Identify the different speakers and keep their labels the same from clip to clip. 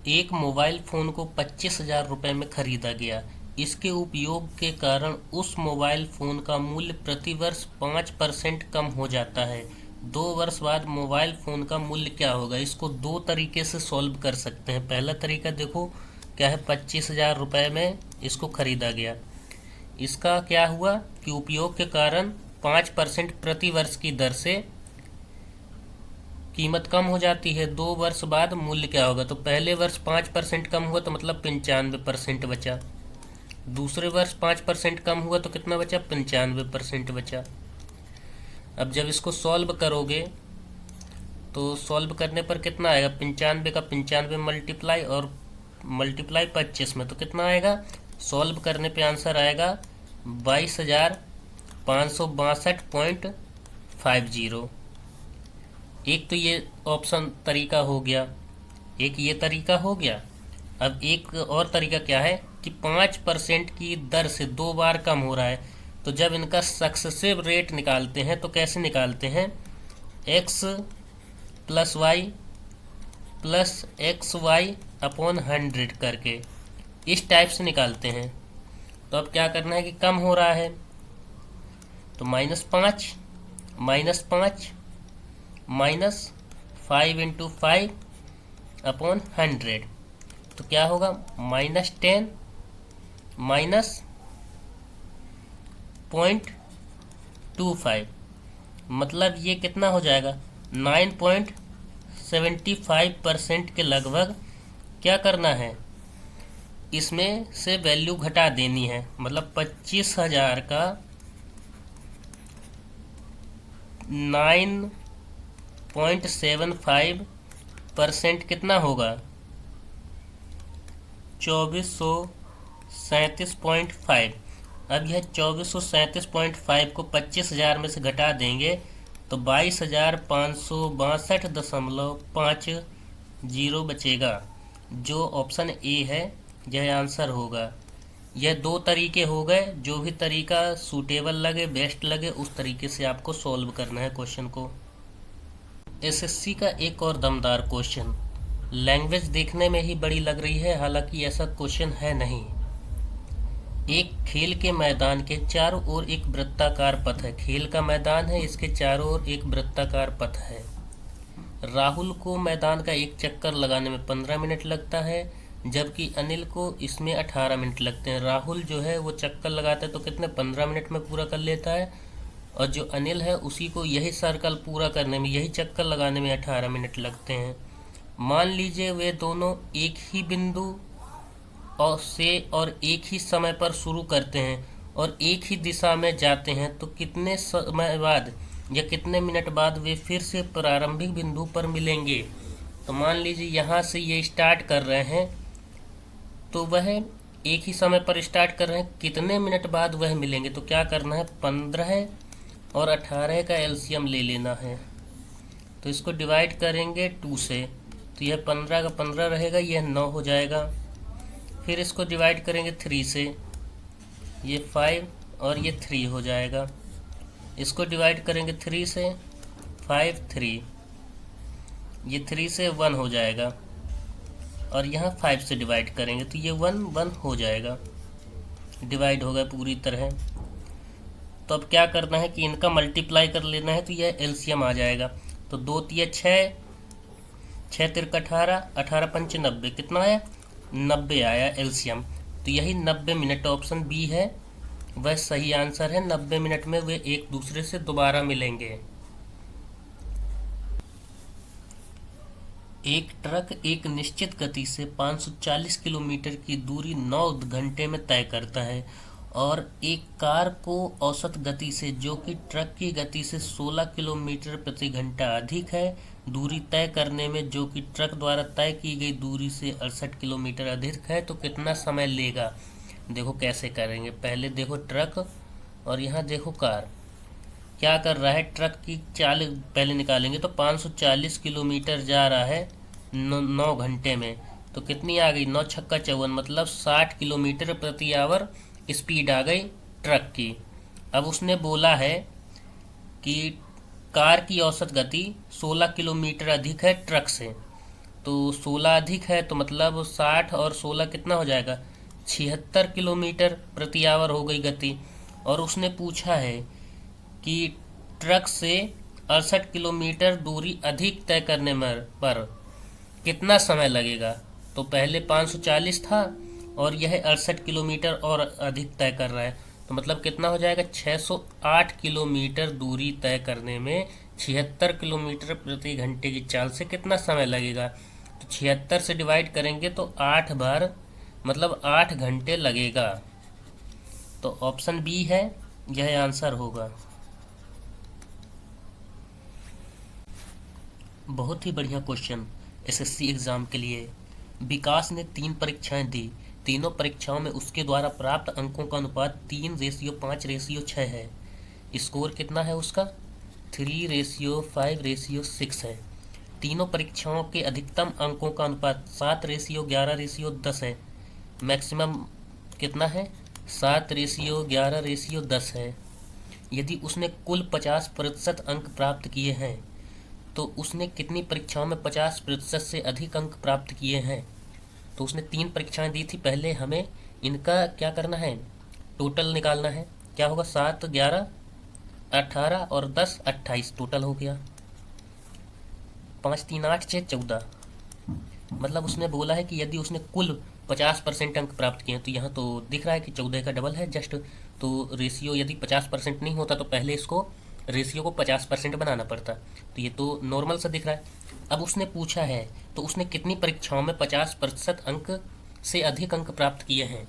Speaker 1: एक mobile phone को 25,000 रुपये में खरीदा गया। इसके उपयोग के कारण उस मोबाइल फ़ोन का मूल्य प्रति वर्ष 5% कम हो जाता है। 2 वर्ष बाद मोबाइल फ़ोन का मूल्य क्या होगा? इसको दो तरीके से सॉल्व कर सकते हैं। पहला तरीका देखो क्या है, 25,000 रुपये में इसको खरीदा गया। इसका क्या हुआ कि उपयोग के कारण 5% प्रति वर्ष की दर से कीमत कम हो जाती है। 2 वर्ष बाद मूल्य क्या होगा? तो पहले वर्ष 5% कम हुआ तो मतलब 95% बचा। दूसरे वर्ष 5% कम हुआ तो कितना बचा? 95% बचा। अब जब इसको सॉल्व करोगे तो सॉल्व करने पर कितना आएगा? 95 का 95 मल्टीप्लाई और मल्टीप्लाई 25 में तो कितना आएगा? सॉल्व करने पे आंसर आएगा 22,562.50। एक तो ये ऑप्शन तरीका हो गया, एक ये तरीका हो गया। अब एक और तरीका क्या है कि 5% की दर से 2 बार कम हो रहा है। तो जब इनका सक्सेसिव रेट निकालते हैं तो कैसे निकालते हैं? x plus y plus x y upon 100 करके इस टाइप से निकालते हैं। तो अब क्या करना है कि कम हो रहा है तो -5 -5 इंटू 5 अपॉन 100 तो क्या होगा? -10 माइनस 0.25 मतलब ये कितना हो जाएगा? 9.75% के लगभग क्या करना है? इसमें से वैल्यू घटा देनी है। मतलब 25,000 का 9.75% कितना होगा? 2437.5। अब यह 2437.5 को 25,000 में से घटा देंगे तो 22,562.50 बचेगा, जो ऑप्शन ए है यह आंसर होगा। यह दो तरीके हो गए, जो भी तरीका सूटेबल लगे, बेस्ट लगे, उस तरीके से आपको सॉल्व करना है क्वेश्चन को। एसएससी का एक और दमदार क्वेश्चन, लैंग्वेज देखने में ही बड़ी लग रही है, हालांकि ऐसा क्वेश्चन है नहीं। एक खेल के मैदान के चारों ओर एक वृत्ताकार पथ है। खेल का मैदान है, इसके चारों ओर एक वृत्ताकार पथ है। राहुल को मैदान का एक चक्कर लगाने में 15 मिनट लगता है, जबकि अनिल को इसमें 18 मिनट लगते हैं। राहुल जो है वो चक्कर लगाता है तो कितने 15 मिनट में पूरा कर लेता है, और जो अनिल है उसी को यही सर्कल पूरा करने में, यही चक्कर लगाने में 18 मिनट लगते हैं। मान लीजिए वे दोनों एक ही बिंदु और एक ही समय पर शुरू करते हैं और एक ही दिशा में जाते हैं, तो कितने समय बाद या कितने मिनट बाद वे फिर से प्रारंभिक बिंदु पर मिलेंगे? तो मान लीजिए यहाँ से ये स्टार्ट कर रहे हैं तो वह एक ही समय पर स्टार्ट कर रहे हैं, कितने मिनट बाद वह मिलेंगे? तो क्या करना है, 15 और 18 का एलसीएम ले लेना है। तो इसको डिवाइड करेंगे 2 से, तो यह 15 का 15 रहेगा, यह 9 हो जाएगा। फिर इसको डिवाइड करेंगे 3 से, ये 5 और ये 3 हो जाएगा। इसको डिवाइड करेंगे 3 से, 5 3, ये 3 से 1 हो जाएगा, और यहाँ 5 से डिवाइड करेंगे तो ये 1 1 हो जाएगा, डिवाइड होगा पूरी तरह। तो अब क्या करना है कि इनका मल्टीप्लाई कर लेना है, तो यह एलसीएम आ जाएगा। तो 2 तिया 6, 6 तिरका 18, 18 पंच 90, कितना आया? 90 आया एलसीएम। तो यही 90 मिनट, ऑप्शन बी है वह सही आंसर है। 90 मिनट में वे एक दूसरे से दोबारा मिलेंगे। एक ट्रक एक निश्चित गति से 540 किलोमीटर की दूरी 9 घंटे में तय करता है, और एक कार को औसत गति से, जो कि ट्रक की गति से 16 किलोमीटर प्रति घंटा अधिक है, दूरी तय करने में, जो कि ट्रक द्वारा तय की गई दूरी से 68 किलोमीटर अधिक है, तो कितना समय लेगा? देखो कैसे करेंगे। पहले देखो ट्रक और यहाँ देखो कार क्या कर रहा है। ट्रक की चाल पहले निकालेंगे तो 540 किलोमीटर जा रहा है 9 घंटे में, तो कितनी आ गई? 9 छक्का 54, मतलब 60 किलोमीटर प्रति आवर स्पीड आ गई ट्रक की। अब उसने बोला है कि कार की औसत गति 16 किलोमीटर अधिक है ट्रक से, तो 16 अधिक है, तो मतलब 60 और 16 कितना हो जाएगा, 76 किलोमीटर प्रति आवर हो गई गति। और उसने पूछा है कि ट्रक से 68 किलोमीटर दूरी अधिक तय करने पर कितना समय लगेगा। तो पहले 540 था और यह 68 किलोमीटर और अधिक तय कर रहा है, तो मतलब कितना हो जाएगा, 608 किलोमीटर दूरी तय करने में 76 किलोमीटर प्रति घंटे की चाल से कितना समय लगेगा। तो 76 से डिवाइड करेंगे तो 8 बार, मतलब 8 घंटे लगेगा। तो ऑप्शन बी है, यह आंसर होगा। बहुत ही बढ़िया क्वेश्चन एसएससी एग्ज़ाम के लिए। विकास ने 3 परीक्षाएं दी, तीनों परीक्षाओं में उसके द्वारा प्राप्त अंकों का अनुपात 3:5:6 है। स्कोर कितना है उसका, 3:5:6 है। तीनों परीक्षाओं के अधिकतम अंकों का अनुपात 7:11:10 है। मैक्सिमम कितना है, 7:11:10 है। यदि उसने कुल 50% अंक प्राप्त किए हैं तो उसने कितनी परीक्षाओं में 50% से अधिक अंक प्राप्त किए हैं। तो उसने 3 परीक्षाएं दी थी, पहले हमें इनका क्या करना है, टोटल निकालना है। क्या होगा, 7, 11, 18 और 10, 28 टोटल हो गया। 5, 3, 8, 6, 14। मतलब उसने बोला है कि यदि उसने कुल 50% अंक प्राप्त किए हैं, तो यहाँ तो दिख रहा है कि 14 का डबल है जस्ट। तो रेशियो यदि 50% नहीं होता तो पहले इसको रेशियो को 50% बनाना पड़ता, तो ये तो नॉर्मल सा दिख रहा है। अब उसने पूछा है तो उसने कितनी परीक्षाओं में 50% अंक से अधिक अंक प्राप्त किए हैं।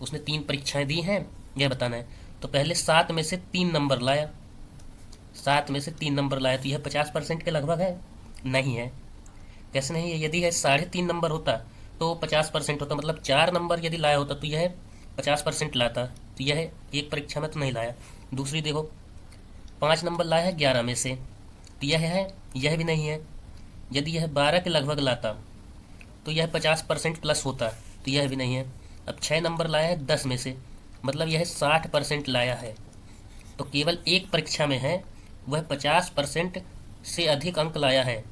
Speaker 1: उसने 3 परीक्षाएं दी हैं, यह बताना है। तो पहले 7 में से 3 नंबर लाया, 7 में से 3 नंबर लाया, तो यह 50% के लगभग है, नहीं है। कैसे नहीं है, यदि यह 3.5 नंबर होता तो 50% होता, मतलब 4 नंबर यदि लाया होता तो यह 50% लाता, तो यह एक परीक्षा में तो नहीं लाया। दूसरी देखो, 5 नंबर लाया है 11 में से, तो यह है, यह भी नहीं है। यदि यह 12 के लगभग लाता तो यह 50% प्लस होता, तो यह भी नहीं है। अब 6 नंबर लाया है 10 में से, मतलब यह 60% लाया है। तो केवल एक परीक्षा में है वह 50% से अधिक अंक लाया है,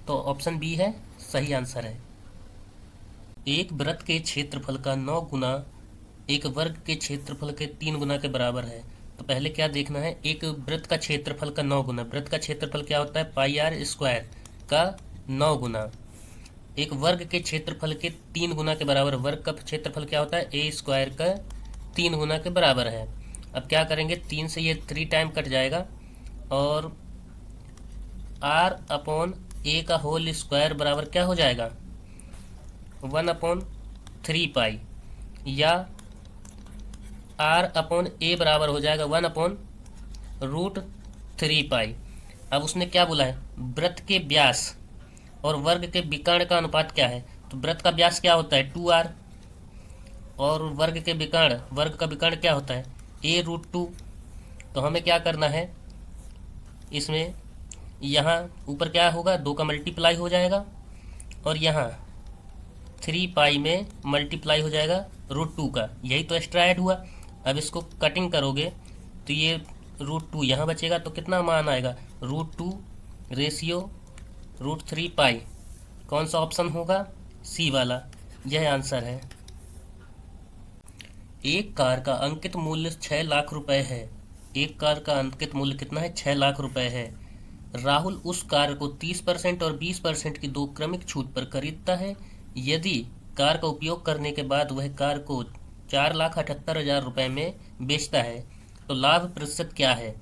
Speaker 1: तो ऑप्शन बी है सही आंसर है। एक वृत्त के क्षेत्रफल का 9 गुना एक वर्ग के क्षेत्रफल के 3 गुना के बराबर है। तो पहले क्या देखना है, एक वृत्त का क्षेत्रफल का 9 गुना, वृत्त का क्षेत्रफल क्या होता है, पाई आर स्क्वायर का 9 गुना एक वर्ग के क्षेत्रफल के 3 गुना के बराबर। वर्ग का क्षेत्रफल क्या होता है, ए स्क्वायर का 3 गुना के बराबर है। अब क्या करेंगे, 3 से ये 3 टाइम कट जाएगा और आर अपॉन ए का होल स्क्वायर बराबर क्या हो जाएगा, 1/3 पाई, या आर अपॉन ए बराबर हो जाएगा 1/√3 पाई। अब उसने क्या बोला है, वृत्त के व्यास और वर्ग के विकर्ण का अनुपात क्या है। तो वृत्त का व्यास क्या होता है, 2r, और वर्ग के विकर्ण, वर्ग का विकर्ण क्या होता है, a√2। तो हमें क्या करना है, इसमें यहाँ ऊपर क्या होगा, 2 का मल्टीप्लाई हो जाएगा और यहाँ 3 पाई में मल्टीप्लाई हो जाएगा √2 का, यही तो एक्स्ट्रा ऐड हुआ। अब इसको कटिंग करोगे तो ये √2 यहाँ बचेगा, तो कितना मान आएगा, √2 रेशियो √3 पाई। कौन सा ऑप्शन होगा, सी वाला, यह आंसर है। एक कार का अंकित मूल्य 6 लाख रुपए है। एक कार का अंकित मूल्य कितना है, 6 लाख रुपए है। राहुल उस कार को 30% और 20% की 2 क्रमिक छूट पर खरीदता है। यदि कार का उपयोग करने के बाद वह कार को 4,78,000 रुपये में बेचता है तो लाभ प्रतिशत क्या है।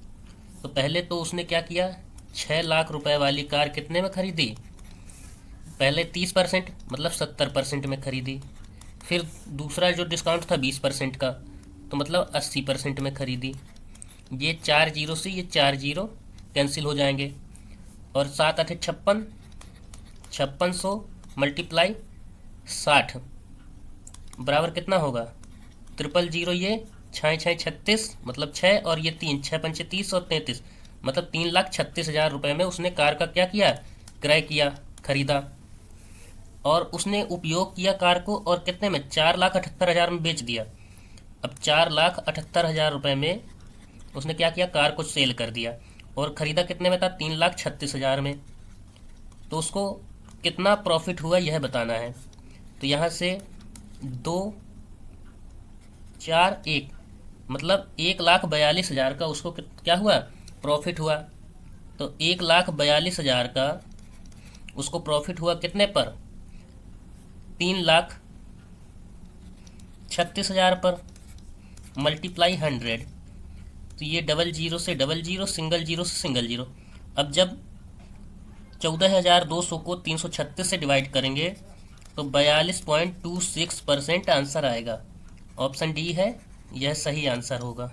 Speaker 1: तो पहले तो उसने क्या किया, 6 लाख रुपए वाली कार कितने में खरीदी, पहले 30% मतलब 70% में खरीदी। फिर दूसरा जो डिस्काउंट था 20% का, तो मतलब 80% में खरीदी। ये 4 जीरो से ये 4 जीरो कैंसिल हो जाएंगे और 7 8 56, 5600 मल्टीप्लाई 60 बराबर कितना होगा, 000, ये 6 6 36, मतलब 6 और ये 3, 6 5 30 और 33, मतलब 3,36,000 रुपये में उसने कार का क्या किया, क्रय किया, खरीदा। और उसने उपयोग किया कार को, और कितने में, 4,78,000 में बेच दिया। अब 4,78,000 रुपये में उसने क्या किया, कार को सेल कर दिया, और ख़रीदा कितने में था, 3,36,000 में। तो उसको कितना प्रॉफिट हुआ यह बताना है। तो यहाँ से 241 मतलब 1,42,000 का उसको क्या हुआ, प्रॉफिट हुआ। तो 1,42,000 का उसको प्रॉफिट हुआ कितने पर, 3,36,000 पर, मल्टीप्लाई 100। तो ये डबल जीरो से डबल जीरो, सिंगल जीरो से सिंगल जीरो। अब जब 14,200 को 336 से डिवाइड करेंगे तो 42.26% आंसर आएगा। ऑप्शन डी है यह सही आंसर होगा।